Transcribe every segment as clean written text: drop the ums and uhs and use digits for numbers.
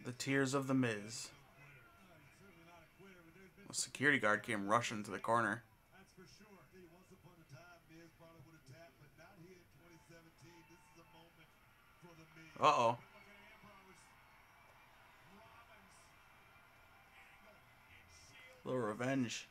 The tears of the Miz. A security guard came rushing to the corner. Uh-oh. Little revenge.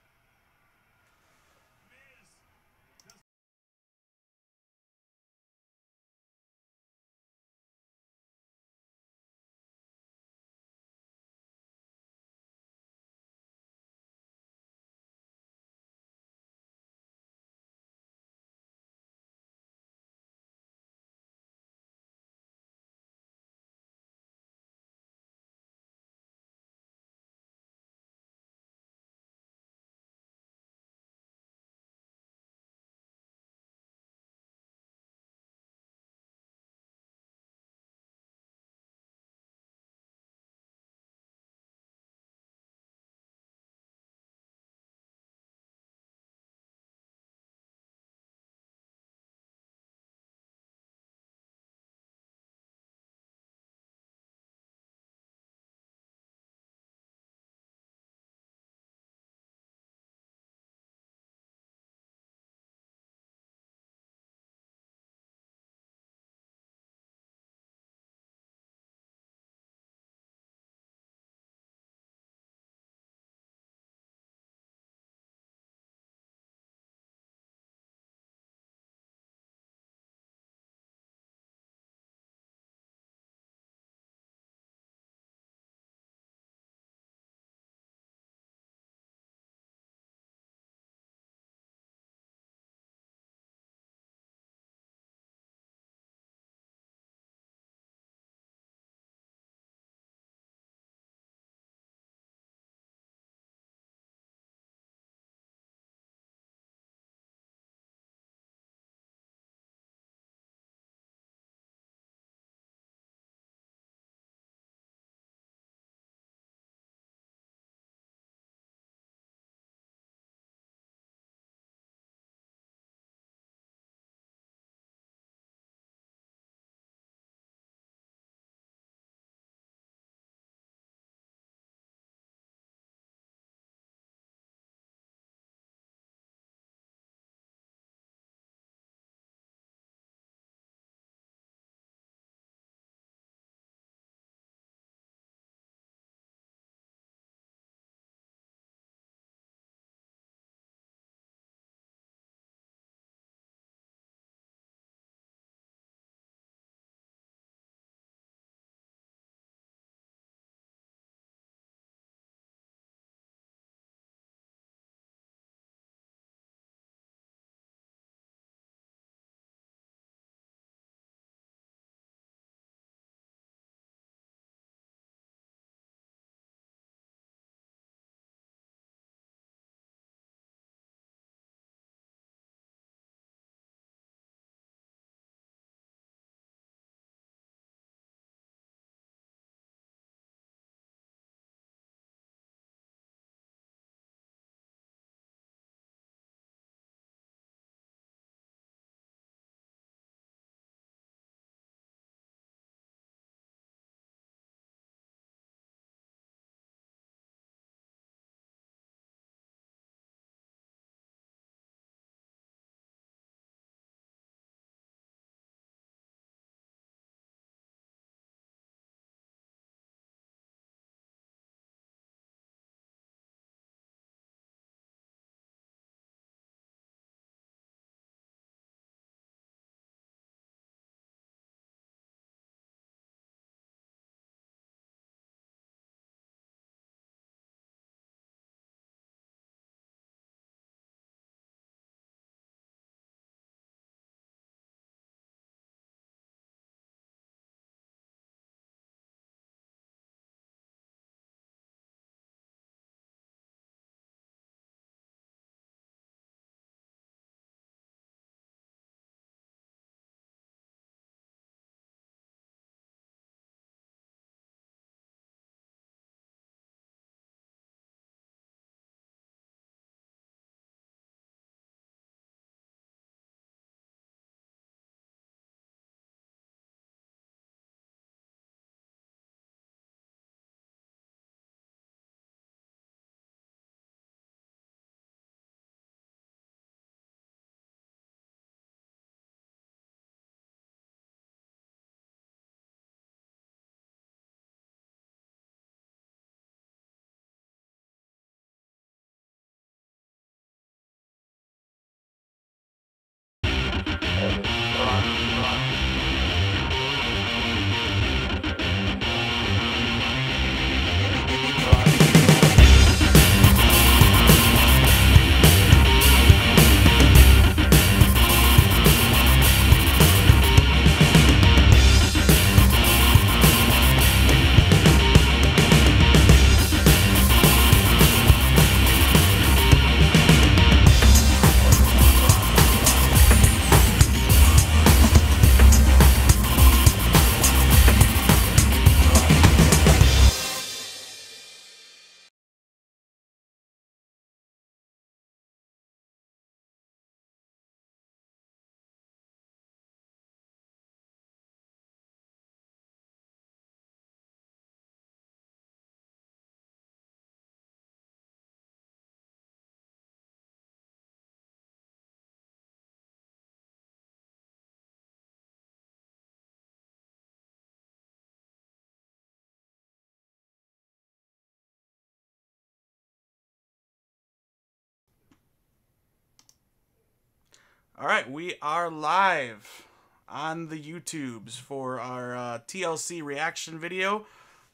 All right, we are live on the YouTubes for our TLC reaction video.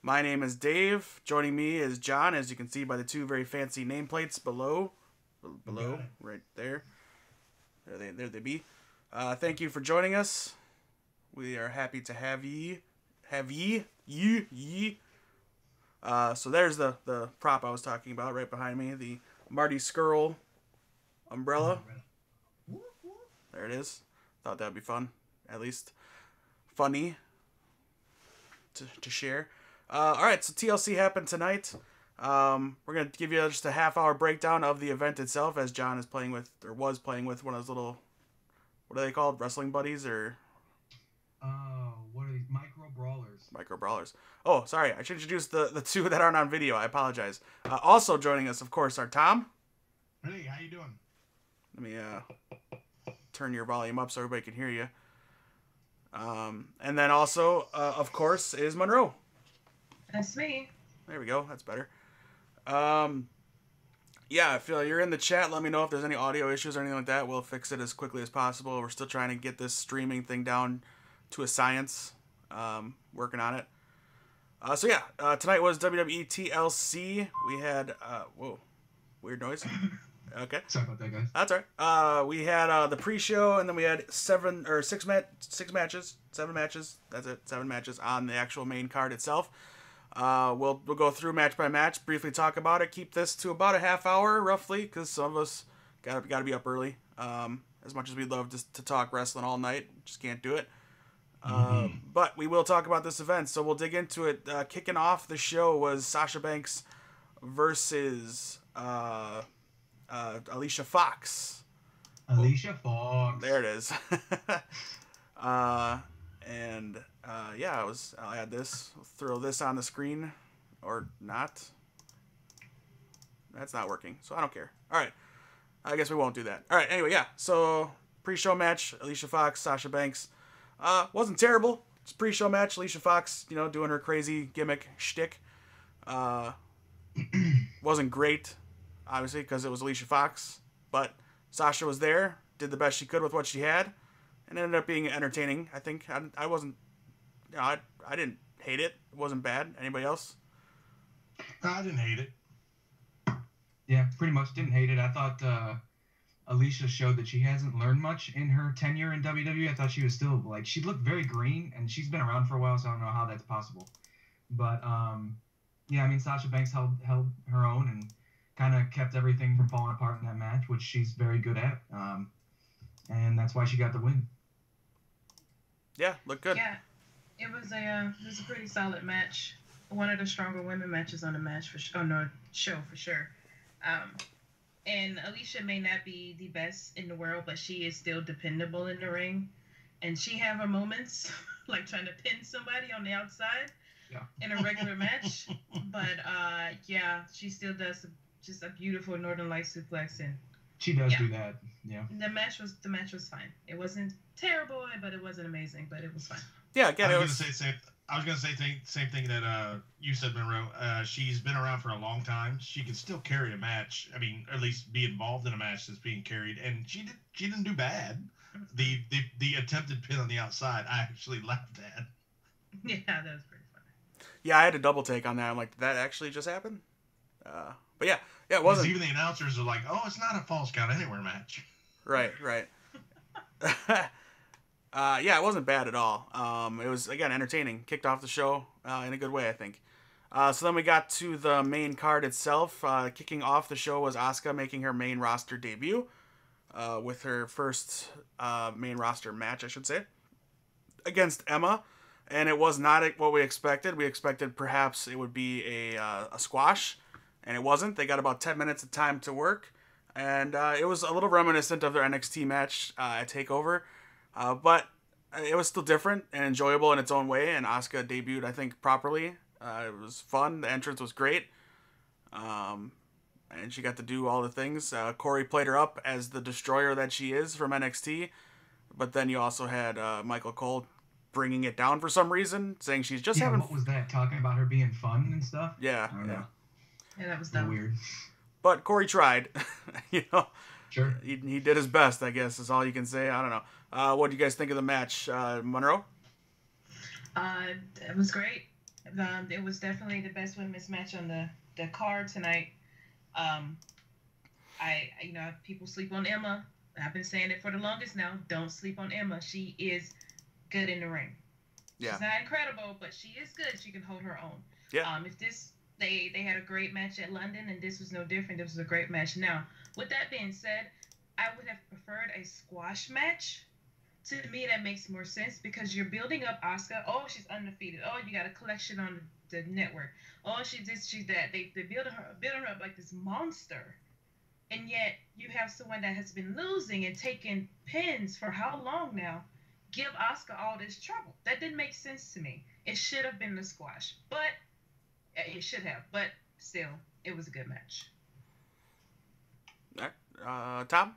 My name is Dave. Joining me is John, as you can see by the two very fancy nameplates below, right there. There they be. Thank you for joining us. We are happy to have ye. So there's the prop I was talking about right behind me, the Marty Skrull umbrella. There it is. Thought that'd be fun, at least funny to share. All right, so TLC happened tonight. We're gonna give you just a half-hour breakdown of the event itself, as John is playing with, or was playing with, one of those little, what are they called, wrestling buddies, or? What are these? Micro brawlers. Micro brawlers. Oh, sorry, I should introduce the two that aren't on video. I apologize. Also joining us, of course, are Tom. Hey, how you doing? Let me turn your volume up so everybody can hear you. And then also, of course, is Monroe. That's me. There we go. That's better. Yeah, if you're in the chat, let me know if there's any audio issues or anything like that. We'll fix it as quickly as possible. We're still trying to get this streaming thing down to a science. Working on it. So yeah, tonight was WWE TLC. We had, whoa, weird noise. Okay. Sorry about that, guys. That's all right. We had the pre-show, and then we had seven matches. That's it. 7 matches on the actual main card itself. We'll go through match by match, briefly talk about it. Keep this to about a half hour, roughly, because some of us gotta be up early. As much as we'd love to talk wrestling all night, just can't do it. But we will talk about this event, so we'll dig into it. Kicking off the show was Sasha Banks versus Alicia Fox. Alicia Fox. There it is. Yeah, I'll add this. I'll throw this on the screen, or not. That's not working, so I don't care. All right, I guess we won't do that. All right, anyway, yeah. So pre-show match: Alicia Fox, Sasha Banks. Wasn't terrible. It's a pre-show match. Alicia Fox, doing her crazy gimmick shtick. Wasn't great, obviously, because it was Alicia Fox. But Sasha was there, did the best she could with what she had, and ended up being entertaining. I think I wasn't, I didn't hate it. It wasn't bad. Anybody else? I didn't hate it. Yeah, pretty much didn't hate it. I thought Alicia showed that she hasn't learned much in her tenure in WWE. I thought she was still, she looked very green, and she's been around for a while, so I don't know how that's possible. But, yeah, I mean, Sasha Banks held her own and kind of kept everything from falling apart in that match, which she's very good at. And that's why she got the win. Yeah, looked good. Yeah, it was a pretty solid match. One of the stronger women matches on the show for sure. And Alicia may not be the best in the world, but she is still dependable in the ring. And she have her moments, like trying to pin somebody on the outside in a regular match. But, yeah, she still does just a beautiful Northern Light suplex. And she does do that, yeah. The match was fine. It wasn't terrible, but it wasn't amazing, but it was fine. Yeah, again, I was gonna say same thing that you said, Monroe. She's been around for a long time. She can still carry a match. I mean, or at least be involved in a match that's being carried. And she didn't do bad. The attempted pin on the outside, I actually laughed at. Yeah, that was pretty funny. Yeah, I had a double take on that. I'm like, did that actually just happen? But yeah, it wasn't. Even the announcers are like, "Oh, it's not a Falls Count Anywhere match." Right. Yeah, it wasn't bad at all. It was, again, entertaining. Kicked off the show in a good way, I think. So then we got to the main card itself. Kicking off the show was Asuka making her main roster debut with her first main roster match, I should say, against Emma. And it was not what we expected. We expected perhaps it would be a squash, and it wasn't. They got about 10 minutes of time to work. And it was a little reminiscent of their NXT match at TakeOver. But it was still different and enjoyable in its own way, and Asuka debuted, I think, properly. It was fun. The entrance was great. And she got to do all the things. Corey played her up as the destroyer that she is from NXT. But then you also had Michael Cole bringing it down for some reason, saying she's just having... what was that? Talking about her being fun and stuff? Yeah. Yeah, that was dumb. Weird. But Corey tried, Sure. He did his best, I guess, is all you can say. I don't know. What do you guys think of the match, Monroe? It was great. It was definitely the best women's match on the card tonight. Um, people sleep on Emma. I've been saying it for the longest now. Don't sleep on Emma. She is good in the ring. Yeah. She's not incredible, but she is good. She can hold her own. Yeah. If this they had a great match at London, and this was no different. This was a great match. Now, with that being said, I would have preferred a squash match. To me, that makes more sense because you're building up Asuka. Oh, she's undefeated. Oh, you got a collection on the network. Oh, she's this, she's that. They build her up like this monster. And yet, you have someone that has been losing and taking pins for how long now? Give Asuka all this trouble. That didn't make sense to me. It should have been the squash. But, it should have. But, still, it was a good match. All right. Tom?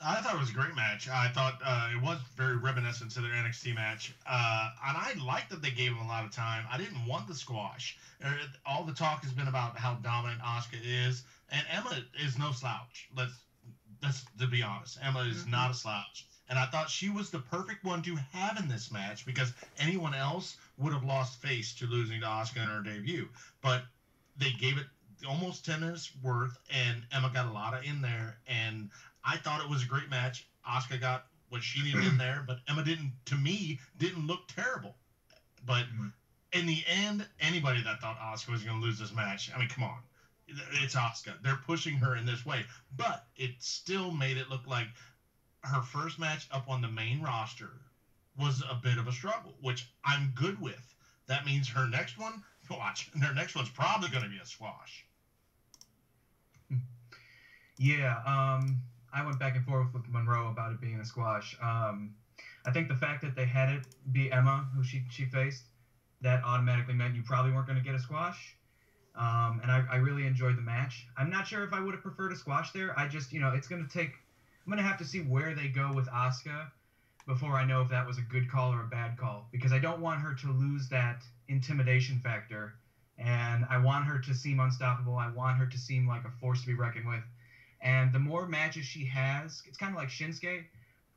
I thought it was a great match. I thought it was very reminiscent to their NXT match. And I liked that they gave him a lot of time. I didn't want the squash. All the talk has been about how dominant Asuka is. And Emma is no slouch. Let's to be honest. Emma is not a slouch. And I thought she was the perfect one to have in this match because anyone else would have lost face to losing to Asuka in her debut. But they gave it almost 10 minutes worth, and Emma got a lot of in there. And I thought it was a great match. Asuka got what she needed in there, but Emma didn't look terrible. But in the end, anybody that thought Asuka was going to lose this match, I mean, come on. It's Asuka. They're pushing her in this way. But it still made it look like her first match up on the main roster was a bit of a struggle, which I'm good with. That means her next one, her next one's probably going to be a squash. Yeah, I went back and forth with Monroe about it being a squash. I think the fact that they had it be Emma, who she faced, that automatically meant you probably weren't going to get a squash. And I really enjoyed the match. I'm not sure if I would have preferred a squash there. I just, it's going to take... I'm going to have to see where they go with Asuka before I know if that was a good call or a bad call. Because I don't want her to lose that intimidation factor. And I want her to seem unstoppable. I want her to seem like a force to be reckoned with. And the more matches she has, it's kind of like Shinsuke,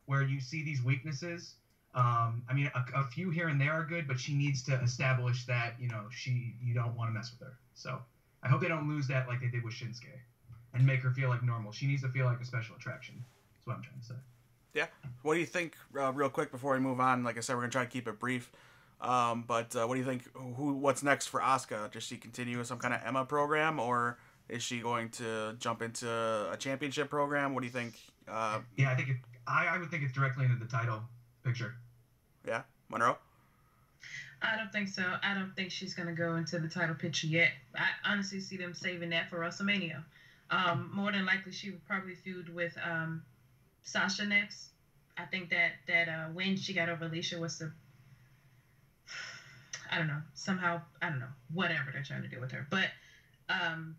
where you see these weaknesses. I mean, a few here and there are good, but she needs to establish that, you don't want to mess with her. So I hope they don't lose that like they did with Shinsuke and make her feel like normal. She needs to feel like a special attraction. That's what I'm trying to say. Yeah. What do you think, real quick before we move on? Like I said, we're going to try to keep it brief. But what do you think, what's next for Asuka? Does she continue with some kind of Emma program, or is she going to jump into a championship program? What do you think? Yeah, I would think it's directly into the title picture. Yeah, Monroe? I don't think so. I don't think she's going to go into the title picture yet. I honestly see them saving that for WrestleMania. More than likely, she would probably feud with Sasha next. I think that win she got over Alicia was the... I don't know, whatever they're trying to do with her. But,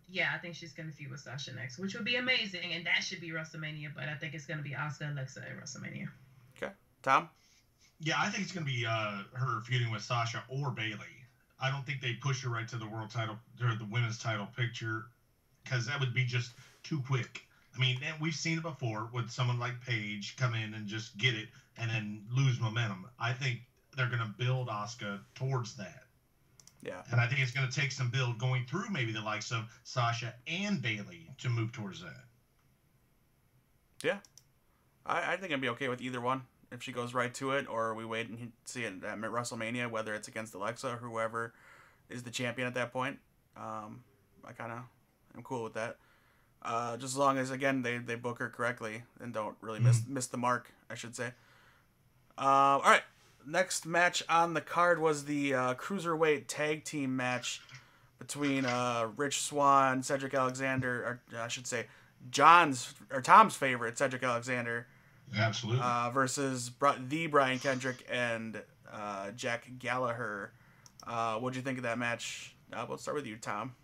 yeah, I think she's going to feud with Sasha next, which would be amazing, and that should be WrestleMania, but I think it's going to be Asuka and Alexa at WrestleMania. Okay. Tom? Yeah, I think it's going to be her feuding with Sasha or Bayley. I don't think they push her right to the world title, or the women's title picture, because that would be just too quick. I mean, we've seen it before with someone like Paige come in and just get it and then lose momentum. I think they're going to build Asuka towards that. Yeah. And I think it's going to take some build going through maybe the likes of Sasha and Bayley to move towards that. Yeah. I think I'd be okay with either one. If she goes right to it, or we wait and see it at WrestleMania, whether it's against Alexa or whoever is the champion at that point. I kind of am cool with that. Just as long as, again, they book her correctly and don't really miss the mark, I should say. All right. Next match on the card was the Cruiserweight Tag Team match between Rich Swann, Cedric Alexander, or I should say Tom's favorite, Cedric Alexander. Absolutely. Versus the Brian Kendrick and Jack Gallagher. What'd you think of that match? We'll start with you, Tom.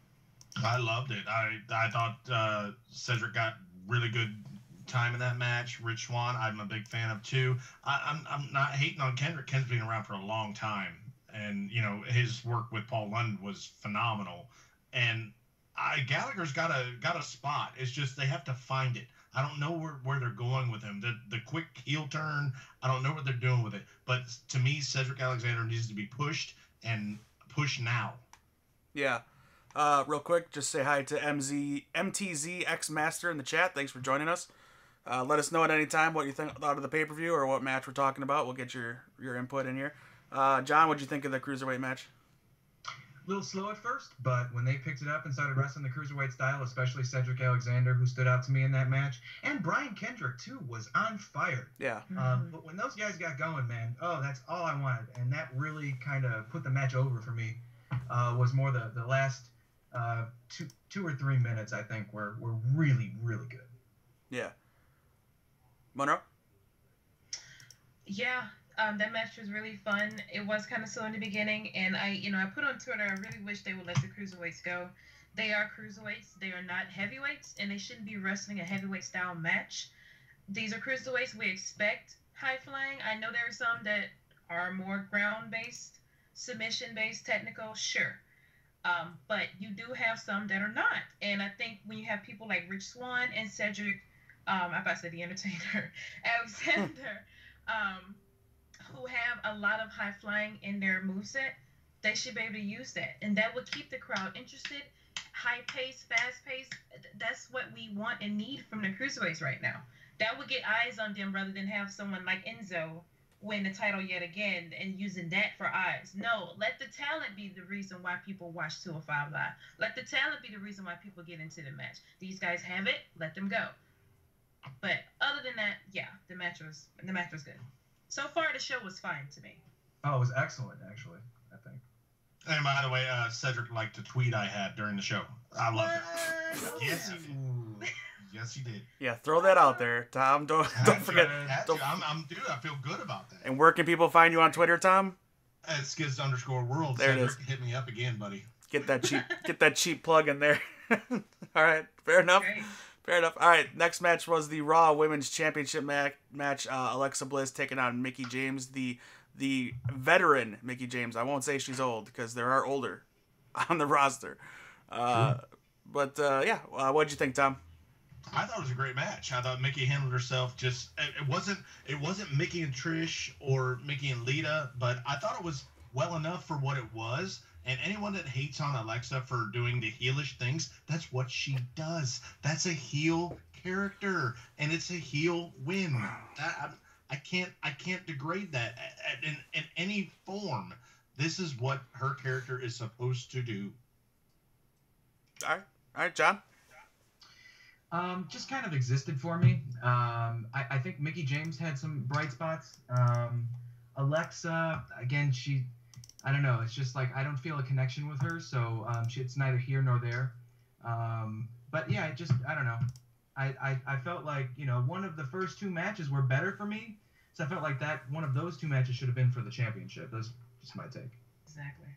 I loved it. I thought Cedric got really good time in that match. Rich Swann, I'm a big fan of too. I'm not hating on Kendrick. Kendrick's been around for a long time, and his work with Paul London was phenomenal. And Gallagher's got a spot. It's just they have to find it. I don't know where they're going with him. The quick heel turn, I don't know what they're doing with it. But to me, Cedric Alexander needs to be pushed and pushed now. Yeah. Real quick, just say hi to MTZ X Master in the chat. Thanks for joining us. Let us know at any time what you thought of the pay-per-view or what match we're talking about. We'll get your input in here. John, what'd you think of the Cruiserweight match? A little slow at first, but when they picked it up and started wrestling the Cruiserweight style, especially Cedric Alexander, who stood out to me in that match, and Brian Kendrick, too, was on fire. Yeah. But when those guys got going, man, that's all I wanted. And that really kind of put the match over for me. Was more the last 2 or 3 minutes, I think, were really, really good. Yeah. Monroe? Yeah, that match was really fun. It was kind of slow in the beginning, and I put on Twitter, I really wish they would let the cruiserweights go. They are cruiserweights. They are not heavyweights, and they shouldn't be wrestling a heavyweight style match. These are cruiserweights. We expect high flying. I know there are some that are more ground based, submission based, technical, sure. But you do have some that are not. And I think when you have people like Rich Swann and Cedric, I about to say the Entertainer, Alexander, who have a lot of high flying in their moveset, they should be able to use that. And that would keep the crowd interested. High pace, fast pace, that's what we want and need from the cruiserweights right now. That would get eyes on them rather than have someone like Enzo win the title yet again and using that for eyes. No, let the talent be the reason why people watch 205 Live. Let the talent be the reason why people get into the match. These guys have it, let them go. But other than that, yeah, the match was good. So far, the show was fine to me. Oh, it was excellent, actually, I think. And by the way, Cedric liked a tweet I had during the show. I loved it. Yes, he did. Yes, he did. Yeah, throw that out there, Tom. Don't forget. Dude, I feel good about that. And where can people find you on Twitter, Tom? At Skiz_World. There Cedric, it is. hit me up again, buddy. Get that cheap plug in there. All right, fair enough. Great. Fair enough. All right, next match was the Raw Women's Championship match. Alexa Bliss taking on Mickie James, the veteran Mickie James. I won't say she's old because there are older on the roster. But what'd you think, Tom? I thought it was a great match. I thought Mickie handled herself just. It wasn't Mickie and Trish or Mickie and Lita, but I thought it was well enough for what it was. And anyone that hates on Alexa for doing the heelish things, that's what she does. That's a heel character, and it's a heel win. I can't degrade that in any form. This is what her character is supposed to do. All right, John. Just kind of existed for me. I think Mickie James had some bright spots. Alexa, again, I don't know. It's just like I don't feel a connection with her, so it's neither here nor there. But yeah, I don't know. I felt like one of the first 2 matches were better for me, so I felt like that one of those 2 matches should have been for the championship. That's just my take. Exactly.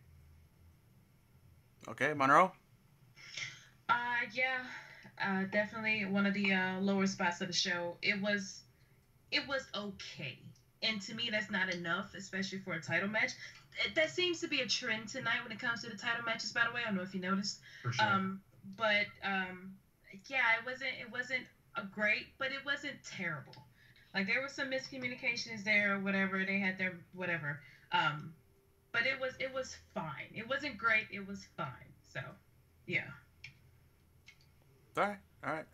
Okay, Monroe. Definitely one of the lower spots of the show. It was okay, and to me, that's not enough, especially for a title match. That seems to be a trend tonight when it comes to the title matches. By the way, I don't know if you noticed. For sure. It wasn't a great, but it wasn't terrible. Like there was some miscommunications there or whatever. They had their whatever. But it was fine. It wasn't great. It was fine. So, yeah. All right.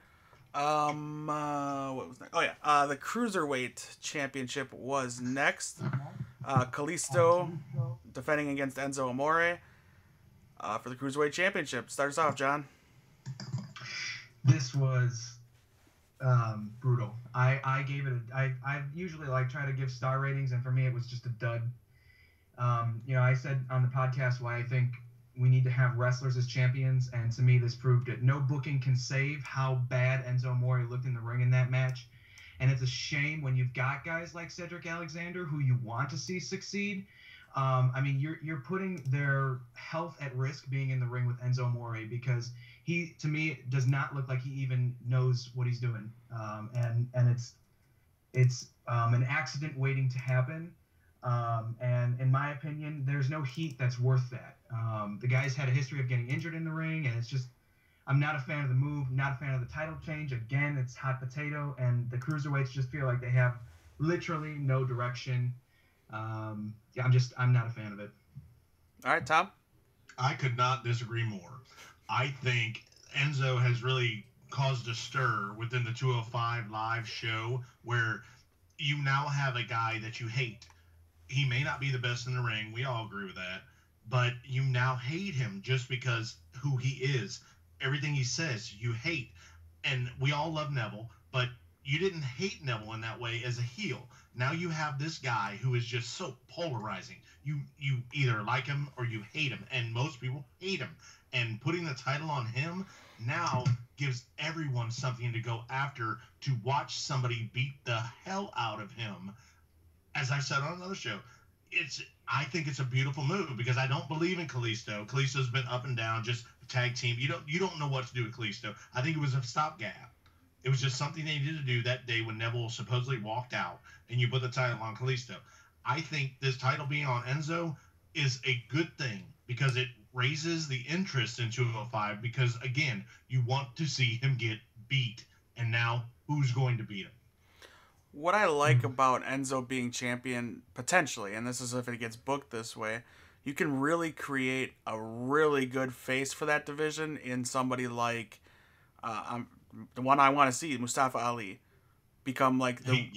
What was next? Oh yeah. The Cruiserweight Championship was next. Kalisto defending against Enzo Amore for the Cruiserweight Championship. Start us off, John. This was brutal. I gave it I usually try to give star ratings, and for me it was just a dud. I said on the podcast why I think we need to have wrestlers as champions, and to me this proved it. No booking can save how bad Enzo Amore looked in the ring in that match. And it's a shame when you've got guys like Cedric Alexander who you want to see succeed. You're putting their health at risk being in the ring with Enzo Amore, because he, to me, does not look like he even knows what he's doing. And it's an accident waiting to happen. And in my opinion, there's no heat that's worth that. The guy's had a history of getting injured in the ring, and it's just, I'm not a fan of the move, not a fan of the title change. Again, it's hot potato, and the cruiserweights just feel like they have literally no direction. Yeah, I'm not a fan of it. All right, Tom? I could not disagree more. I think Enzo has really caused a stir within the 205 live show where you now have a guy that you hate. He may not be the best in the ring. We all agree with that. But you now hate him just because who he is. Everything he says, you hate. And we all love Neville, but you didn't hate Neville in that way as a heel. Now you have this guy who is just so polarizing. You either like him or you hate him, and most people hate him. And putting the title on him now gives everyone something to go after, to watch somebody beat the hell out of him. As I said on another show, I think it's a beautiful move because I don't believe in Kalisto. Kalisto's been up and down, just a tag team. You don't know what to do with Kalisto. I think it was a stopgap. It was just something they needed to do that day when Neville supposedly walked out, and you put the title on Kalisto. I think this title being on Enzo is a good thing because it raises the interest in 205 because, again, you want to see him get beat, and now who's going to beat him? What I like about Enzo being champion, potentially, and this is if it gets booked this way, you can really create a really good face for that division in somebody like the one I want to see, Mustafa Ali, become like the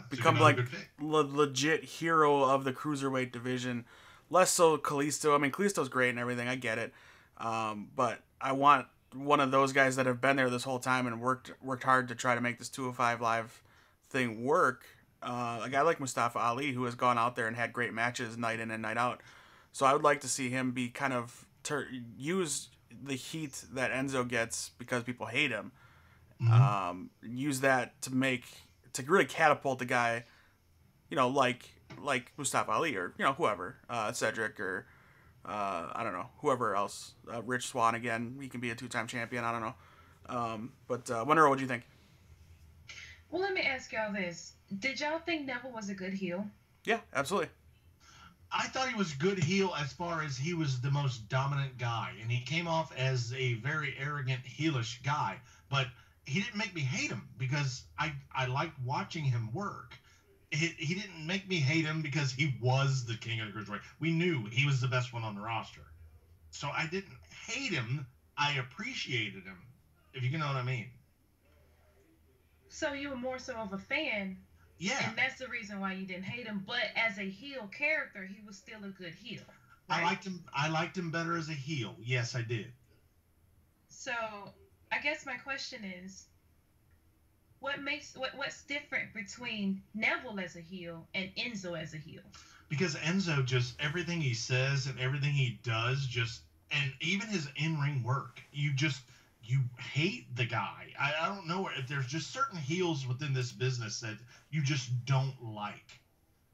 become like legit hero of the cruiserweight division. Less so Kalisto. I mean, Kalisto's great and everything. I get it, but I want one of those guys that have been there this whole time and worked hard to try to make this 205 live thing work. A guy like Mustafa Ali, who has gone out there and had great matches night in and night out. So I would like to see him be kind of use the heat that Enzo gets because people hate him. Use that to really catapult the guy, like Mustafa Ali or whoever, Cedric or I don't know, whoever else, Rich Swann again. He can be a 2-time champion. I don't know. But Wonder, what do you think? Well, let me ask y'all this. Did y'all think Neville was a good heel? Yeah, absolutely. I thought he was good heel as far as he was the most dominant guy, and he came off as a very arrogant, heelish guy. But he didn't make me hate him because I liked watching him work. He didn't make me hate him because he was the king of the cruiserweight. We knew he was the best one on the roster. So I didn't hate him. I appreciated him, if you know what I mean. So you were more so of a fan. Yeah. And that's the reason why you didn't hate him. But as a heel character, he was still a good heel. Right? I liked him better as a heel. Yes, I did. So I guess my question is, what's different between Neville as a heel and Enzo as a heel? Because Enzo, just everything he says and everything he does, and even his in-ring work, you hate the guy. I don't know if there's just certain heels within this business that you just don't like.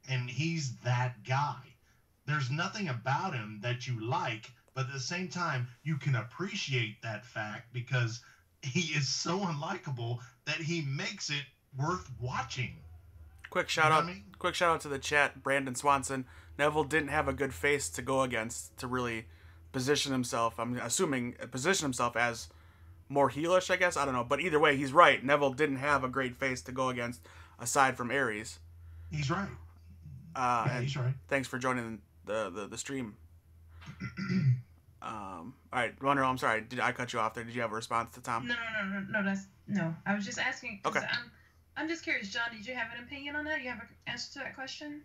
And he's that guy. There's nothing about him that you like, but at the same time, you can appreciate that fact because he is so unlikable that he makes it worth watching. Quick shout out to the chat, Brandon Swanson. Neville didn't have a good face to go against to really position himself. I'm assuming position himself as more heelish, I guess. I don't know. But either way, he's right. Neville didn't have a great face to go against aside from Aries. He's right. He's right. Thanks for joining the stream. All right, Wonder, I'm sorry. Did I cut you off there? Did you have a response to Tom? No. I was just asking. Okay. I'm just curious, John. Did you have an opinion on that? You have an answer to that question?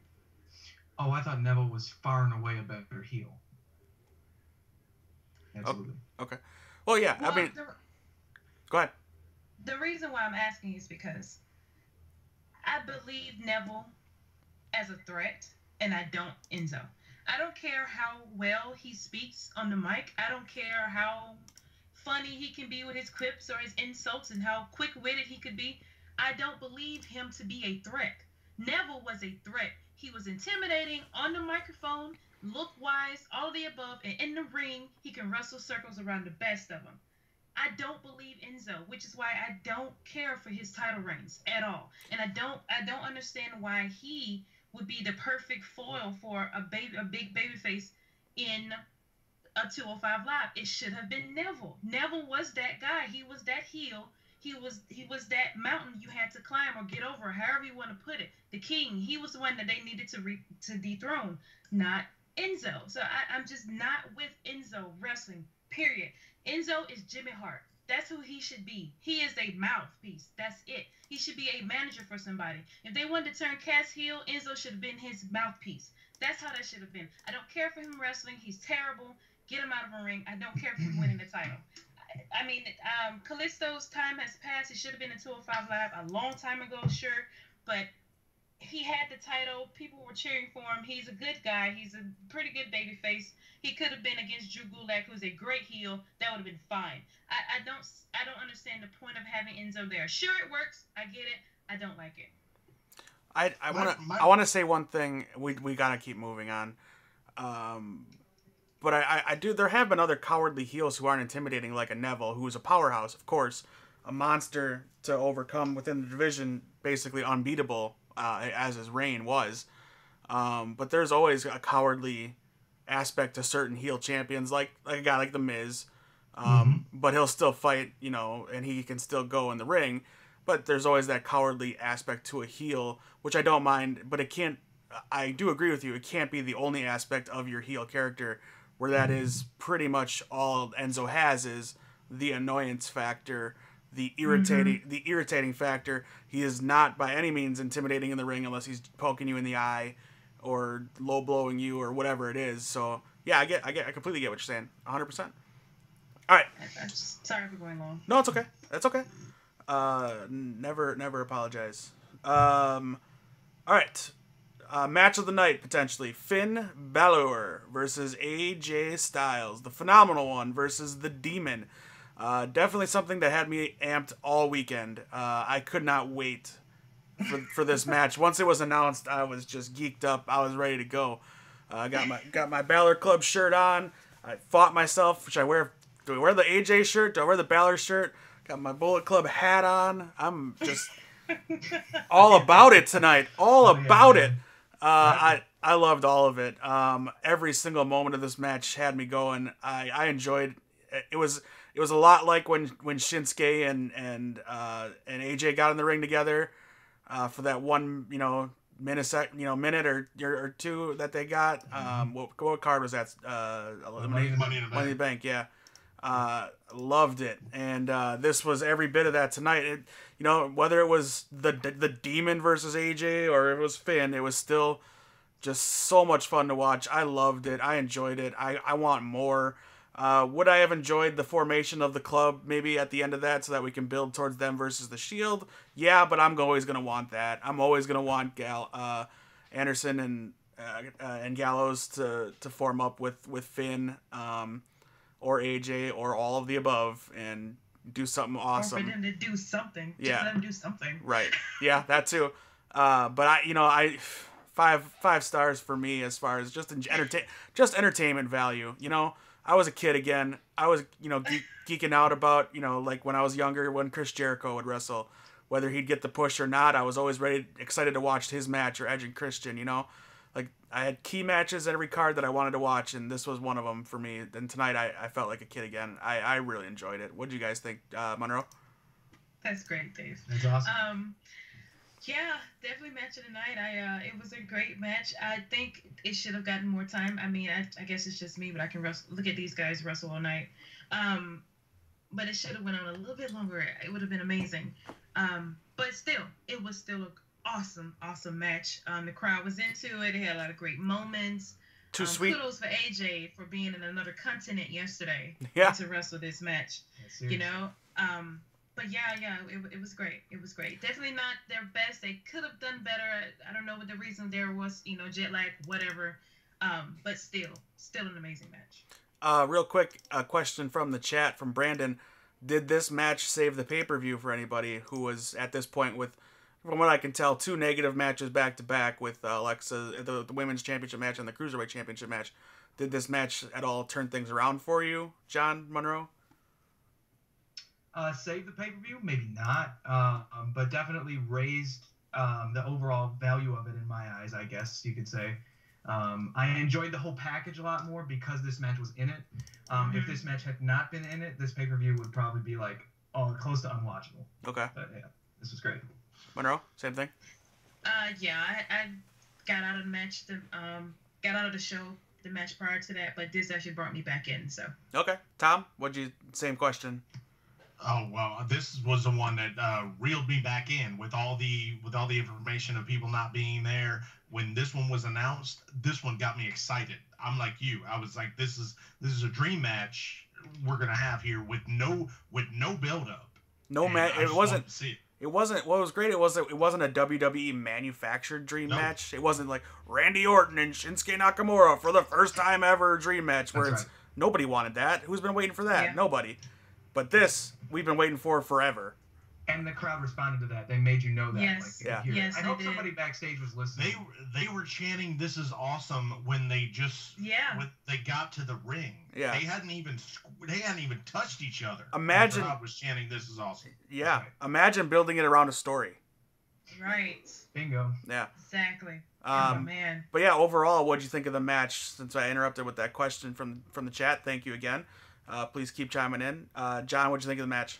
Oh, I thought Neville was far and away a better heel. Absolutely. Okay. Well, yeah. Well, I mean, go ahead. The reason why I'm asking is because I believe Neville as a threat, and I don't Enzo. I don't care how well he speaks on the mic. I don't care how funny he can be with his quips or his insults and how quick-witted he could be. I don't believe him to be a threat. Neville was a threat. He was intimidating on the microphone, look-wise, all of the above, and in the ring, he can wrestle circles around the best of them. I don't believe Enzo, which is why I don't care for his title reigns at all. And I don't understand why he would be the perfect foil for a big babyface in a 205 Live. It should have been Neville. Neville was that guy. He was that heel. He was that mountain you had to climb or get over, however you want to put it. The king. He was the one that they needed to dethrone, not Enzo. So I'm just not with Enzo wrestling. Period. Enzo is Jimmy Hart. That's who he should be. He is a mouthpiece. That's it. He should be a manager for somebody. If they wanted to turn Cass heel, Enzo should have been his mouthpiece. That's how that should have been. I don't care for him wrestling. He's terrible. Get him out of a ring. I don't care for him winning the title. I mean, Kalisto's time has passed. It should have been a 205 Live a long time ago, sure. But he had the title. People were cheering for him. He's a good guy. He's a pretty good babyface. He could have been against Drew Gulak, who's a great heel. That would have been fine. I don't understand the point of having Enzo there. Sure, it works. I get it. I don't like it. I want to say one thing. We gotta keep moving on. But I do. There have been other cowardly heels who aren't intimidating, like a Neville, who's a powerhouse, of course, a monster to overcome within the division, basically unbeatable, as his reign was. But there's always a cowardly aspect to certain heel champions, like a guy like The Miz. But he'll still fight, and he can still go in the ring. But there's always that cowardly aspect to a heel, which I don't mind. But it can't. I do agree with you. It can't be the only aspect of your heel character, where that is pretty much all Enzo has is the annoyance factor, the irritating factor. He is not by any means intimidating in the ring unless he's poking you in the eye or low blowing you or whatever it is. So yeah, I completely get what you're saying, 100%. All right. I'm sorry for going long. No, it's okay. That's okay. Never apologize. All right. Match of the night, potentially. Finn Balor versus AJ Styles. The phenomenal one versus the Demon. Definitely something that had me amped all weekend. I could not wait for this match. Once it was announced, I was just geeked up. I was ready to go. Got my Balor Club shirt on. I fought myself. Do I wear the AJ shirt? Do I wear the Balor shirt? Got my Bullet Club hat on. I'm just all about it tonight. All about it. I loved all of it. Every single moment of this match had me going. I enjoyed. It was a lot like when Shinsuke and AJ got in the ring together for that one minute or two that they got. What card was that? Money in the Bank. Yeah. Loved it, and this was every bit of that tonight. Whether it was the Demon versus AJ or it was Finn, it was still just so much fun to watch. I loved it. I enjoyed it. I want more. Would I have enjoyed the formation of the club maybe at the end of that so that we can build towards them versus the Shield? Yeah, but I'm always gonna want that. I'm always gonna want Anderson and Gallows to form up with Finn. Or AJ, or all of the above, and do something awesome. Or for them to do something. Yeah. Just let them do something. Right. Yeah, that too. But I 5 stars for me as far as just entertainment value. I was a kid again. I was geeking out about like when I was younger when Chris Jericho would wrestle, whether he'd get the push or not. I was always excited to watch his match or Edge and Christian. Like I had key matches at every card that I wanted to watch, and this was one of them for me. And tonight I felt like a kid again. I really enjoyed it. What did you guys think, Monroe? That's great, Dave. That's awesome. Yeah, definitely match of the night. It was a great match. I think it should have gotten more time. I mean, I guess it's just me, but I can look at these guys wrestle all night. But it should have went on a little bit longer. It would have been amazing. But still, it was still a awesome match. The crowd was into it. It had a lot of great moments. Too sweet. Kudos for AJ for being in another continent yesterday to wrestle this match. Yeah, But yeah, it was great. It was great. Definitely not their best. They could have done better. I don't know what the reason there was. Jet lag, whatever. But still an amazing match. Real quick, a question from the chat from Brandon. Did this match save the pay-per-view for anybody who was at this point with, from what I can tell, 2 negative matches back-to-back with Alexa, the Women's Championship match and the Cruiserweight Championship match? Did this match at all turn things around for you, John Monroe? Save the pay-per-view? Maybe not. But definitely raised the overall value of it in my eyes, I guess you could say. I enjoyed the whole package a lot more because this match was in it. If this match had not been in it, this pay-per-view would probably be like close to unwatchable. Okay. But yeah, this was great. Monroe, same thing. Yeah, I got out of the match. Got out of the show the match prior to that, but this actually brought me back in. So. Okay, Tom, same question. Oh well, this was the one that reeled me back in with all the information of people not being there. When this one was announced, this one got me excited. I'm like you. I was like, this is a dream match we're gonna have here with no build up. No match. It wasn't. It wasn't. What was great? It wasn't a WWE manufactured dream match. It wasn't like Randy Orton and Shinsuke Nakamura for the first time ever dream match where nobody wanted that. Who's been waiting for that? Yeah. Nobody. But this we've been waiting for forever. And the crowd responded to that. They made you know that. Yes. Like, yes, I hope somebody backstage was listening. They were chanting "This is awesome" when they when they got to the ring. Yeah. They hadn't even touched each other. Imagine the crowd was chanting "This is awesome." Yeah. Right. Imagine building it around a story. Right. Bingo. Yeah. Exactly. Oh man. But yeah, overall, what did you think of the match? Since I interrupted with that question from the chat, thank you again. Please keep chiming in. John, what did you think of the match?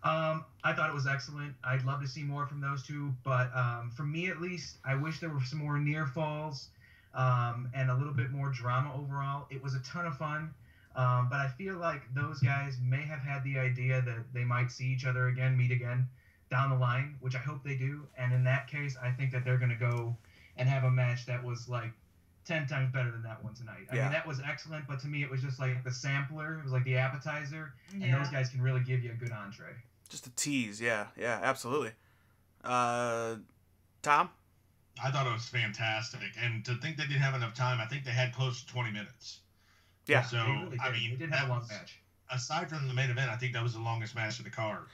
I thought it was excellent. I'd love to see more from those two, but for me at least, I wish there were some more near falls and a little bit more drama overall. It was a ton of fun, but I feel like those guys may have had the idea that they might see each other again, meet again down the line, which I hope they do. And in that case, I think that they're going to go and have a match that was like 10 times better than that one tonight. I mean, that was excellent, but to me, it was just like the sampler. It was like the appetizer, and those guys can really give you a good entree. Just a tease, yeah, absolutely. Tom? I thought it was fantastic, and to think they didn't have enough time, I think they had close to 20 minutes. Yeah. So, really I mean, they did have a long match. Aside from the main event, I think that was the longest match of the card.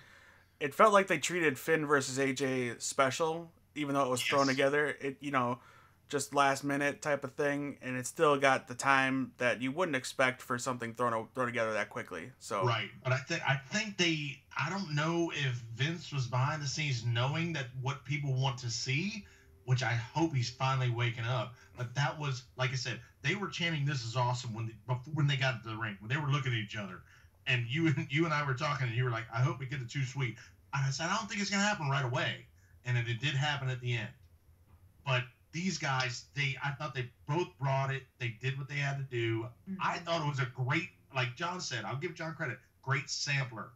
It felt like they treated Finn versus AJ special, even though it was thrown together. It, just last minute type of thing, and it still got the time that you wouldn't expect for something thrown together that quickly. So right, but I think I don't know if Vince was behind the scenes knowing that what people want to see, which I hope he's finally waking up. But that was, like I said, they were chanting "This is awesome" when they got to the ring, when they were looking at each other, and you and I were talking, and you were like, "I hope we get the too sweet." And I said, "I don't think it's gonna happen right away," and then it did happen at the end, but. These guys, I thought they both brought it. They did what they had to do. Mm-hmm. I thought it was a great, like John said, I'll give John credit, great sampler.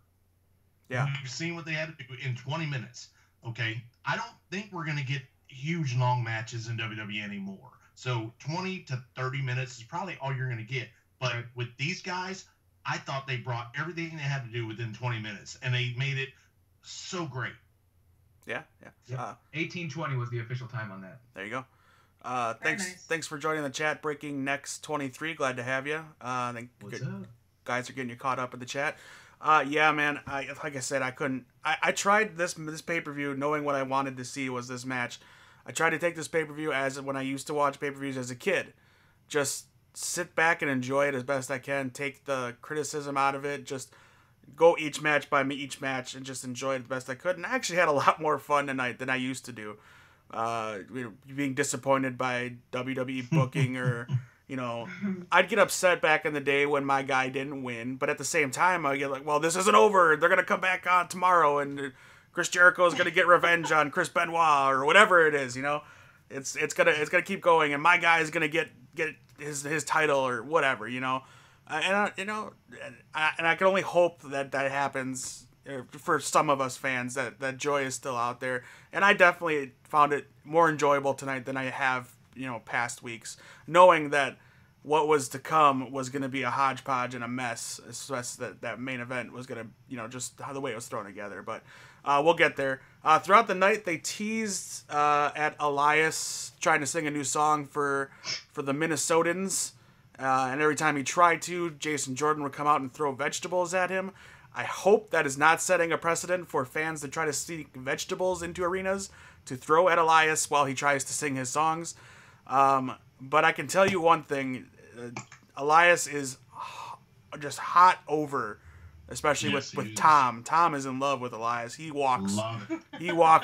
Yeah. You've seen what they had to do in 20 minutes, okay? I don't think we're going to get huge, long matches in WWE anymore. So 20 to 30 minutes is probably all you're going to get. But with these guys, I thought they brought everything they had to do within 20 minutes, and they made it so great. Yeah. 18:20 was the official time on that. There you go. Thanks for joining the chat. Breaking Next 23. Glad to have you. What's up? Guys are getting you caught up in the chat. Yeah, man. Like I said, I couldn't. I tried this pay-per-view knowing what I wanted to see was this match. I tried to take this pay-per-view as when I used to watch pay-per-views as a kid. Just sit back and enjoy it as best I can. Take the criticism out of it. Just go each match by each match and just enjoy it the best I could. And I actually had a lot more fun tonight than I used to do. Being disappointed by WWE booking or, I'd get upset back in the day when my guy didn't win. But at the same time, I'd get like, well, this isn't over. They're going to come back on tomorrow and Chris Jericho is going to get revenge on Chris Benoit or whatever it is, It's gonna keep going and my guy is going to get his title or whatever, And I can only hope that happens for some of us fans, that joy is still out there. And I definitely found it more enjoyable tonight than I have, past weeks, knowing that what was to come was going to be a hodgepodge and a mess, especially that main event was going to, just how the way it was thrown together. But we'll get there. Throughout the night, they teased at Elias trying to sing a new song for the Minnesotans. And every time he tried to, Jason Jordan would come out and throw vegetables at him. I hope that is not setting a precedent for fans that try to sneak vegetables into arenas to throw at Elias while he tries to sing his songs. But I can tell you one thing. Elias is just hot over, especially with Tom. Tom is in love with Elias. He walks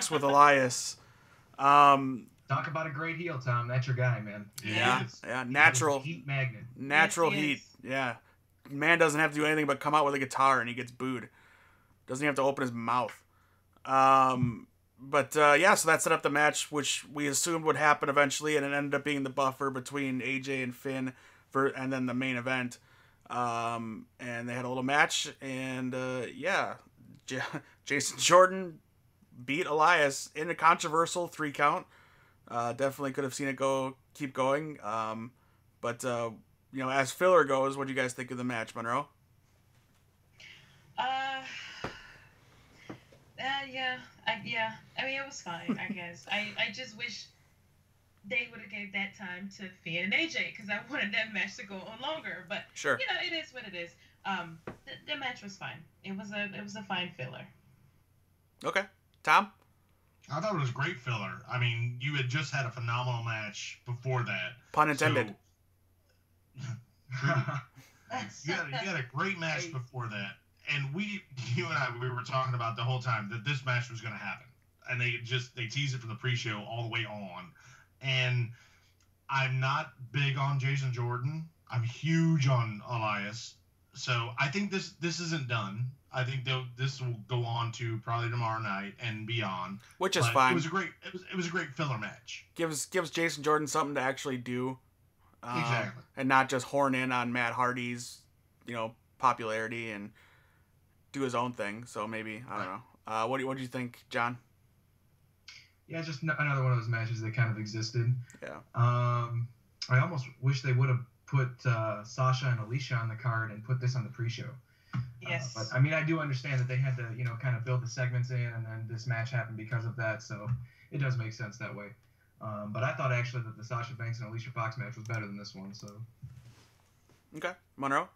with Elias. Talk about a great heel, Tom. That's your guy, man. Yeah, natural heat magnet. Natural heat. Yeah. Man doesn't have to do anything but come out with a guitar and he gets booed. Doesn't have to open his mouth. But so that set up the match, which we assumed would happen eventually, and it ended up being the buffer between AJ and Finn and then the main event. And they had a little match, and Jason Jordan beat Elias in a controversial 3 count. Definitely could have seen it keep going. But as filler goes, what do you guys think of the match, Monroe? I mean, it was fine, I guess. I just wish they would have gave that time to Finn and AJ, because I wanted that match to go on longer. But sure, it is what it is. The match was fine. It was a fine filler. Okay, Tom. I thought it was great filler. I mean, you had just had a phenomenal match before that. Pun intended. You had a great match before that. And you and I, we were talking about the whole time that this match was going to happen. And they teased it from the pre-show all the way on. And I'm not big on Jason Jordan. I'm huge on Elias. So I think this isn't done. I think this will go on to probably tomorrow night and beyond. Which is fine. It was a great filler match. Gives Jason Jordan something to actually do. Exactly. And not just horn in on Matt Hardy's, popularity and do his own thing. So maybe, I don't know. What do you think, John? Yeah, just another one of those matches that kind of existed. Yeah. I almost wish they would have put Sasha and Alicia on the card and put this on the pre-show. Yes. But I mean, I do understand that they had to, kind of build the segments in, and then this match happened because of that. So it does make sense that way. But I thought actually that the Sasha Banks and Alicia Fox match was better than this one. So. Okay, Monroe.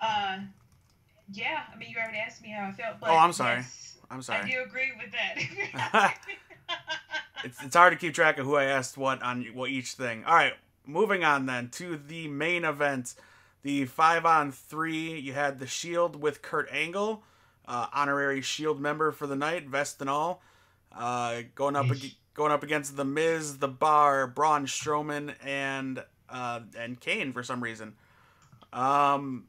Yeah, I mean, you already asked me how I felt. But I'm sorry. Yes, I'm sorry. I do agree with that. It's hard to keep track of who I asked what on each thing. All right, moving on then to the main event, the 5-on-3. You had the Shield with Kurt Angle, honorary Shield member for the night, vest and all, going up against the Miz, the Bar, Braun Strowman, and Kane for some reason. Kane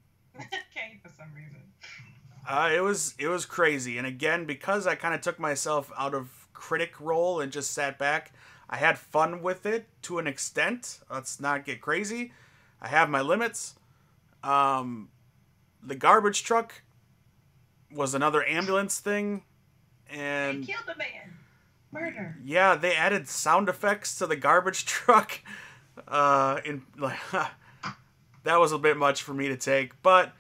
for some reason. It was crazy, and again, because I kind of took myself out of critic role and just sat back, I had fun with it to an extent. Let's not get crazy. I have my limits. The garbage truck was another ambulance thing, and they killed the man. Murder. Yeah, they added sound effects to the garbage truck. That was a bit much for me to take, but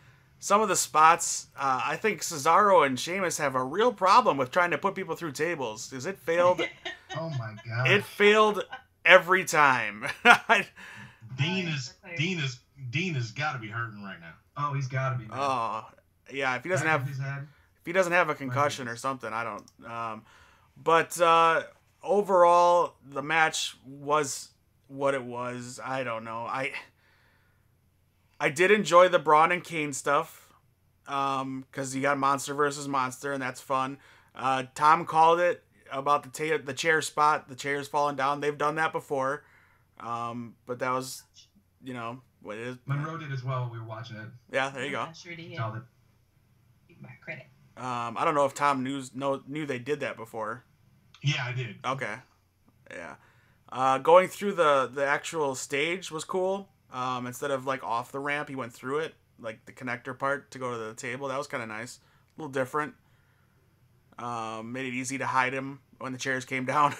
some of the spots, I think Cesaro and Sheamus have a real problem with trying to put people through tables, because it failed. Oh my god! It failed every time. Dean has got to be hurting right now. Oh, he's got to be. Oh, yeah. If he doesn't have a concussion or something, I don't. But overall, the match was what it was. I don't know. I did enjoy the Braun and Kane stuff, because you got monster versus monster, and that's fun. Tom called it about the chair spot. The chair's falling down. They've done that before, but that was, what it is. Monroe did as well when we were watching it. Yeah, there you go. I sure did. Called it. Give my credit. I don't know if Tom knew they did that before. Yeah, I did. Okay. Yeah. Going through the actual stage was cool. Instead of off the ramp, he went through it, the connector part to go to the table. That was kind of nice. A little different. Made it easy to hide him when the chairs came down.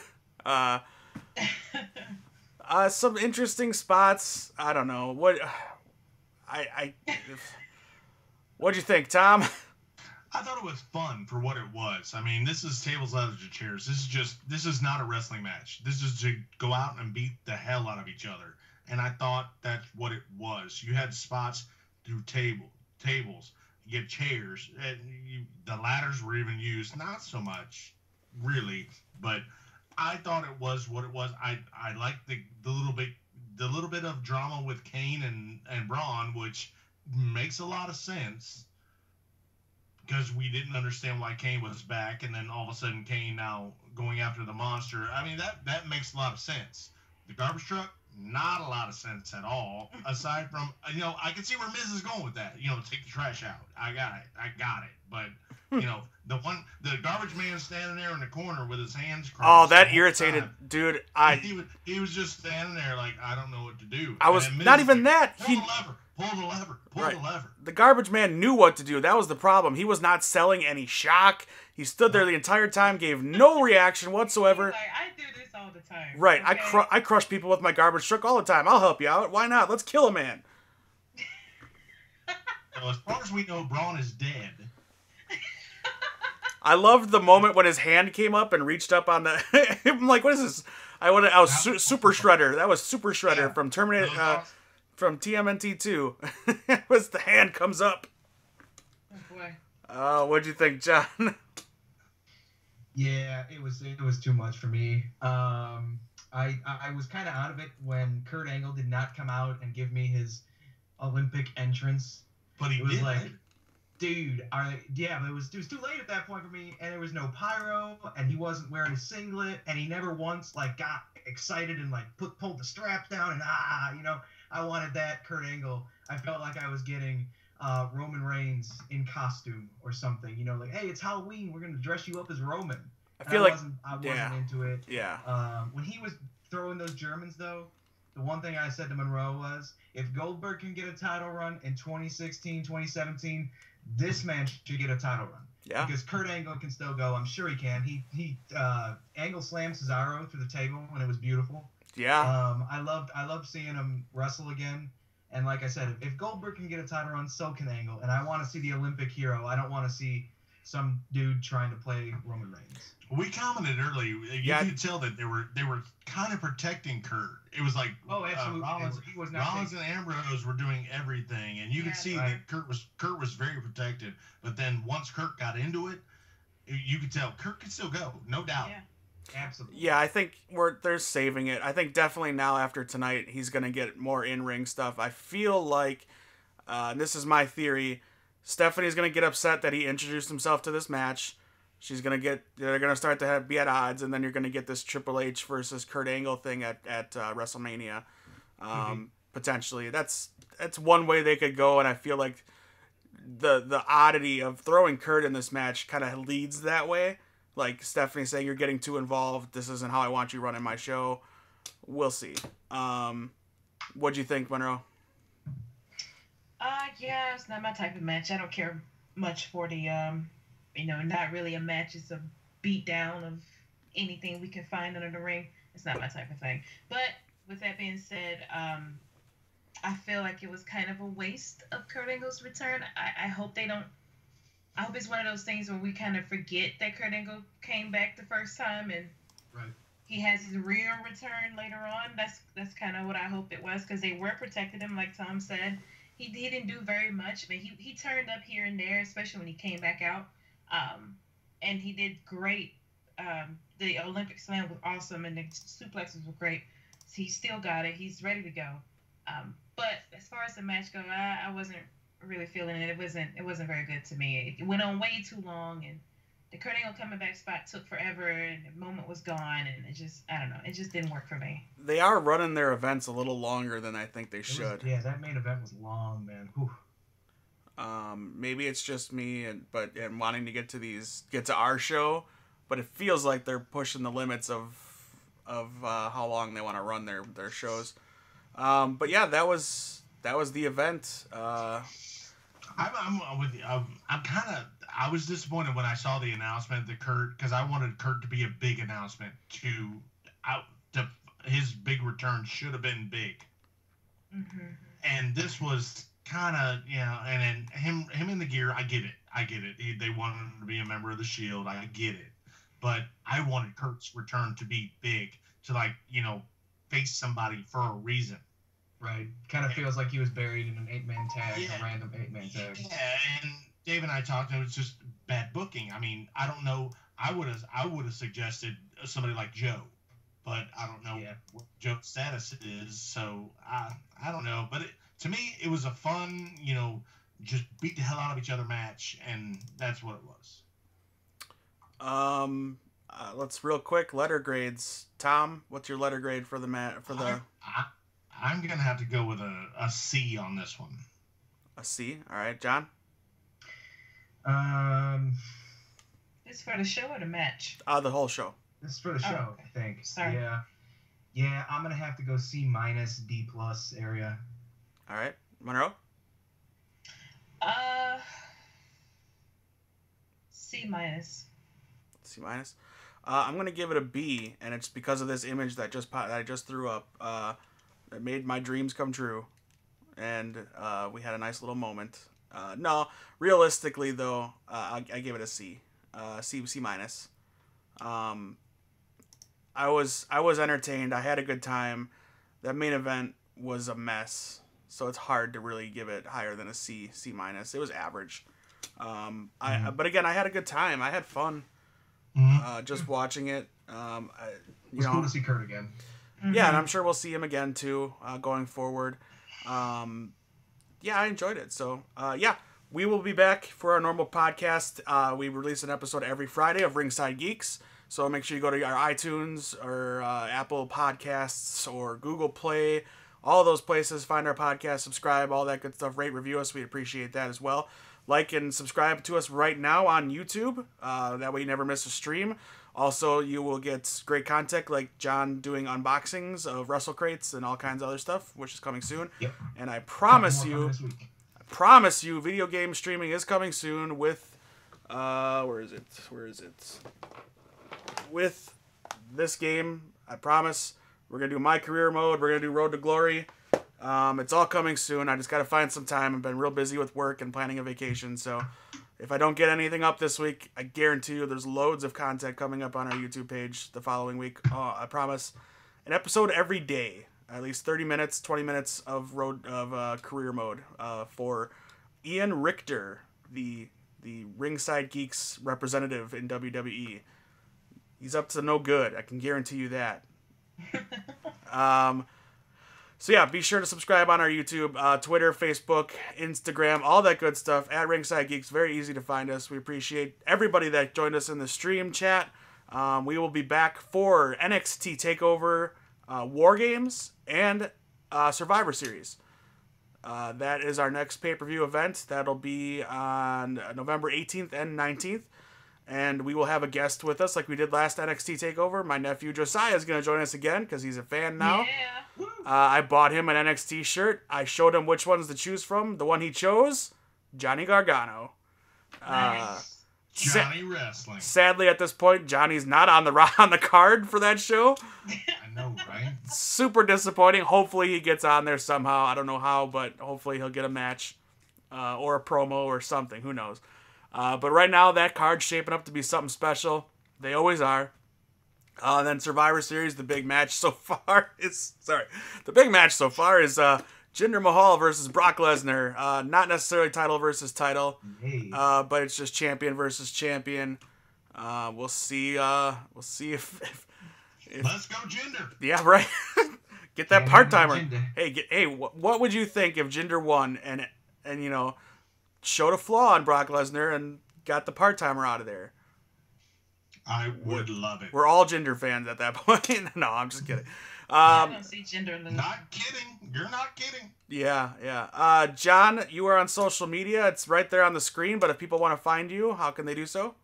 Some interesting spots. I don't know. What'd you think, Tom? I thought it was fun for what it was. I mean, this is tables, ladders, and chairs. This is not a wrestling match. This is to go out and beat the hell out of each other. And I thought that's what it was. You had spots through tables. You had chairs. And the ladders were even used. Not so much, really. But I thought it was what it was. I liked the little bit of drama with Kane and Braun, which makes a lot of sense. because we didn't understand why Kane was back, and then all of a sudden Kane now going after the monster. I mean, that makes a lot of sense. The garbage truck, not a lot of sense at all. Aside from, I can see where Miz is going with that. Take the trash out. I got it. But the garbage man standing there in the corner with his hands crossed. Oh, that irritated, dude. He was just standing there like, I don't know what to do. I was not even that. Pull the lever. The garbage man knew what to do. That was the problem. He was not selling any shock. He stood there the entire time, gave no reaction whatsoever. Like, I do this all the time. Right. Okay? I crush people with my garbage truck all the time. I'll help you out. Why not? Let's kill a man. Well, as far as we know, Braun is dead. I loved the moment when his hand came up and reached up on the... I'm like, what is this? I was Super Shredder. That was Super Shredder from Terminator... from TMNT 2. It was the hand comes up. Oh boy. What'd you think, John? Yeah, it was too much for me. I was kind of out of it when Kurt Angle did not come out and give me his Olympic entrance. But he was did, like, right? dude, but it was too late at that point for me, and there was no pyro, and he wasn't wearing a singlet, and he never once got excited and pulled the straps down and I wanted that Kurt Angle. I felt like I was getting Roman Reigns in costume or something. Hey, it's Halloween. We're gonna dress you up as Roman. I wasn't into it. Yeah. When he was throwing those Germans, though, the one thing I said to Monroe was, if Goldberg can get a title run in 2016, 2017, this man should get a title run. Yeah. Because Kurt Angle can still go. I'm sure he can. He Angle slammed Cesaro through the table, and it was beautiful. Yeah. I loved seeing him wrestle again. And like I said, if Goldberg can get a title run, so can Angle. And I want to see the Olympic hero. I don't want to see some dude trying to play Roman Reigns. We commented earlier. You could tell that they were kind of protecting Kurt. It was like absolutely. Rollins and Ambrose were doing everything, and you could see that Kurt was very protected. But then once Kurt got into it, you could tell Kurt could still go, no doubt. Yeah. Absolutely. Yeah, I think they're saving it. I think definitely now after tonight, he's going to get more in-ring stuff. I feel like, and this is my theory, Stephanie's going to get upset that he introduced himself to this match. They're going to start to be at odds, and then you're going to get this Triple H versus Kurt Angle thing at WrestleMania. Potentially. That's one way they could go, and I feel like the oddity of throwing Kurt in this match kind of leads that way. Like Stephanie saying, you're getting too involved. This isn't how I want you running my show. We'll see. What'd you think, Monroe? Yeah, it's not my type of match. I don't care much for the, not really a match. It's a beat down of anything we can find under the ring. It's not my type of thing. But with that being said, I feel like it was kind of a waste of Kurt Angle's return. I hope they don't. I hope it's one of those things where we kind of forget that Kurt Angle came back the first time and he has his real return later on. That's kind of what I hope it was, because they were protecting him, like Tom said. He didn't do very much, but he turned up here and there, especially when he came back out. And he did great. The Olympic slam was awesome, and the suplexes were great. So he still got it. He's ready to go. But as far as the match goes, I wasn't really feeling it. It wasn't very good to me. It went on way too long, and the Kurt Angle coming back spot took forever, and the moment was gone, and it just, I don't know, it just didn't work for me. They are running their events a little longer than I think they should. That main event was long, man. Whew. Maybe it's just me and wanting to get to our show, but it feels like they're pushing the limits of how long they want to run their shows. But yeah, that was the event. I'm with you. I was disappointed when I saw the announcement that Kurt, because I wanted Kurt to be a big announcement his big return should have been big. Mm-hmm. And this was kind of, and then him in the gear, I get it. They wanted him to be a member of the Shield. I get it. But I wanted Kurt's return to be big, to face somebody for a reason. Right. Kind of feels like he was buried in an 8-man tag, a random 8-man tag. Yeah, and Dave and I talked, and it was just bad booking. I mean, I don't know. I would have suggested somebody like Joe, but I don't know what Joe's status is, so I don't know. But to me, it was a fun, just beat the hell out of each other match, and that's what it was. Let's real quick letter grades. Tom, what's your letter grade for the I'm gonna have to go with a C on this one. A C. All right, John. It's for the show or the match? The whole show. This is for the show, okay. I think. Sorry. Yeah. I'm gonna have to go C minus D plus area. All right, Monroe. C minus. C minus. I'm gonna give it a B, and it's because of this image that I just threw up. It made my dreams come true, and we had a nice little moment. No, realistically though, I give it a C. C minus. I was entertained. I had a good time. That main event was a mess, so it's hard to really give it higher than a C minus. It was average. But again, I had a good time. I had fun. Just watching it. It's cool to see Kurt again. Yeah, and I'm sure we'll see him again too going forward. Yeah, I enjoyed it. So yeah, we will be back for our normal podcast. We release an episode every Friday of Ringside Geeks. So make sure you go to our iTunes or Apple Podcasts or Google Play, all those places. Find our podcast, subscribe, all that good stuff. Rate, review us. We'd appreciate that as well. Like and subscribe to us right now on YouTube. That way you never miss a stream. Also, you will get great content like John doing unboxings of Wrestle Crates and all kinds of other stuff, which is coming soon. Yep. And I promise you, video game streaming is coming soon with, where is it? With this game, I promise. We're going to do My Career Mode. We're going to do Road to Glory. It's all coming soon. I just got to find some time. I've been real busy with work and planning a vacation, so if I don't get anything up this week, I guarantee you there's loads of content coming up on our YouTube page the following week. I promise. An episode every day. At least 30 minutes, 20 minutes of career mode for Ian Richter, the Ringside Geeks representative in WWE. He's up to no good. I can guarantee you that. So yeah, be sure to subscribe on our YouTube, Twitter, Facebook, Instagram, all that good stuff, at Ringside Geeks. Very easy to find us. We appreciate everybody that joined us in the stream chat. We will be back for NXT TakeOver, War Games, and Survivor Series. That is our next pay-per-view event. That'll be on November 18th and 19th. And we will have a guest with us like we did last NXT TakeOver. My nephew Josiah is going to join us again because he's a fan now. Yeah. I bought him an NXT shirt. I showed him which ones to choose from. The one he chose, Johnny Gargano. Nice. Johnny Wrestling. Sadly, at this point, Johnny's not on the card for that show. I know, right? Super disappointing. Hopefully he gets on there somehow. I don't know how, but hopefully he'll get a match or a promo or something. Who knows? But right now, that card's shaping up to be something special. They always are. Then Survivor Series, the big match so far is Jinder Mahal versus Brock Lesnar. Not necessarily title versus title, but it's just champion versus champion. We'll see. We'll see if Let's go Jinder. Yeah, right. Get that part-timer. Hey, what would you think if Jinder won and showed a flaw on Brock Lesnar and got the part-timer out of there? I would love it. We're all Jinder fans at that point. No, I'm just kidding. I don't see Jinder lose. Not kidding. You're not kidding. Yeah. John, you are on social media. It's right there on the screen, but if people want to find you, how can they do so?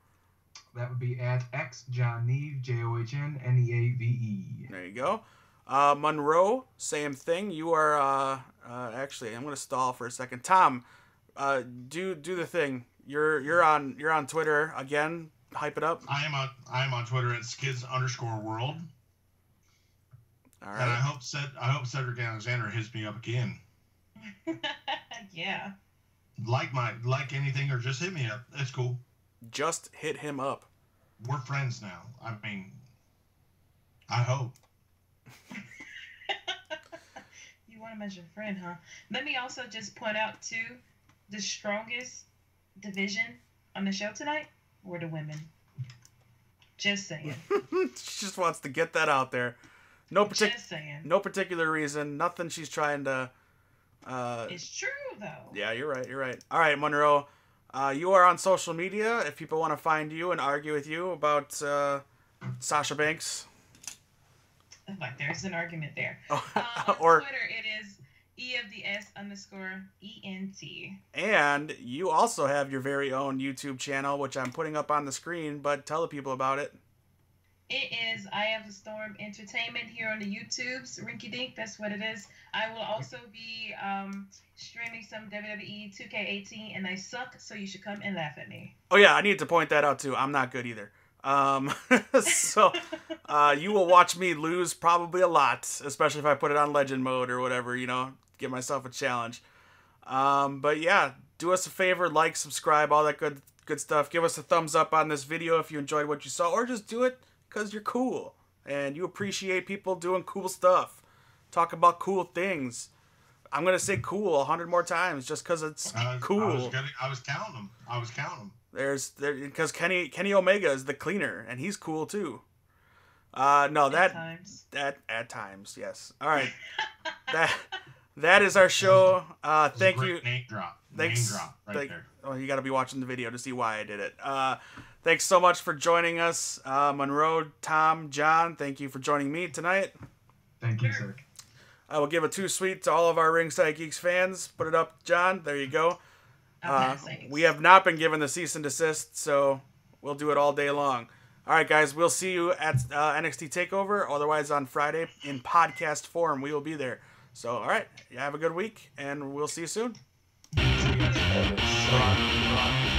That would be at xjohnneave, JOHNNEAVE. There you go. Monroe, same thing. You are, actually, I'm going to stall for a second. Tom, do the thing. You're on Twitter again. Hype it up. I am on Twitter at skids_world. All right. And I hope Cedric Alexander hits me up again. Yeah. Like anything, or just hit me up. It's cool. Just hit him up. We're friends now. I mean, I hope. You want to mention friend, huh? Let me also just point out too, the strongest division on the show tonight were the women. Just saying. She just wants to get that out there. No Just saying. No particular reason. Nothing she's trying to. It's true. though. Yeah, you're right. You're right. All right, Monroe. You are on social media. If people want to find you and argue with you about Sasha Banks. Like there's an argument there. Or Twitter, it is EFDS_ENT. And you also have your very own YouTube channel, which I'm putting up on the screen, but tell the people about it. It is Eye of the Storm Entertainment here on the YouTubes. Rinky Dink, that's what it is. I will also be streaming some WWE 2K18, and I suck, so you should come and laugh at me. Oh yeah, I need to point that out too. I'm not good either. So you will watch me lose probably a lot, especially if I put it on legend mode or whatever, you know, give myself a challenge. But yeah, do us a favor, like, subscribe, all that good stuff. Give us a thumbs up on this video if you enjoyed what you saw, or just do it because you're cool and you appreciate people doing cool stuff. Talk about cool things. I'm gonna say cool 100 more times just because it's cool. I was counting them. Because Kenny Omega is the cleaner and he's cool too. No, at times, yes. All right, that is our show. Thank you. Name drop. Thanks. Name drop right there. Oh, you got to be watching the video to see why I did it. Thanks so much for joining us, Monroe, Tom, John. Thank you for joining me tonight. Thank you, sir. I will give a 2 sweet to all of our Ringside Geeks fans. Put it up, John. There you go. We have not been given the cease and desist, so we'll do it all day long. All right, guys. We'll see you at NXT TakeOver. Otherwise, on Friday in podcast form, we will be there. So, all right. You have a good week, and we'll see you soon. See you guys.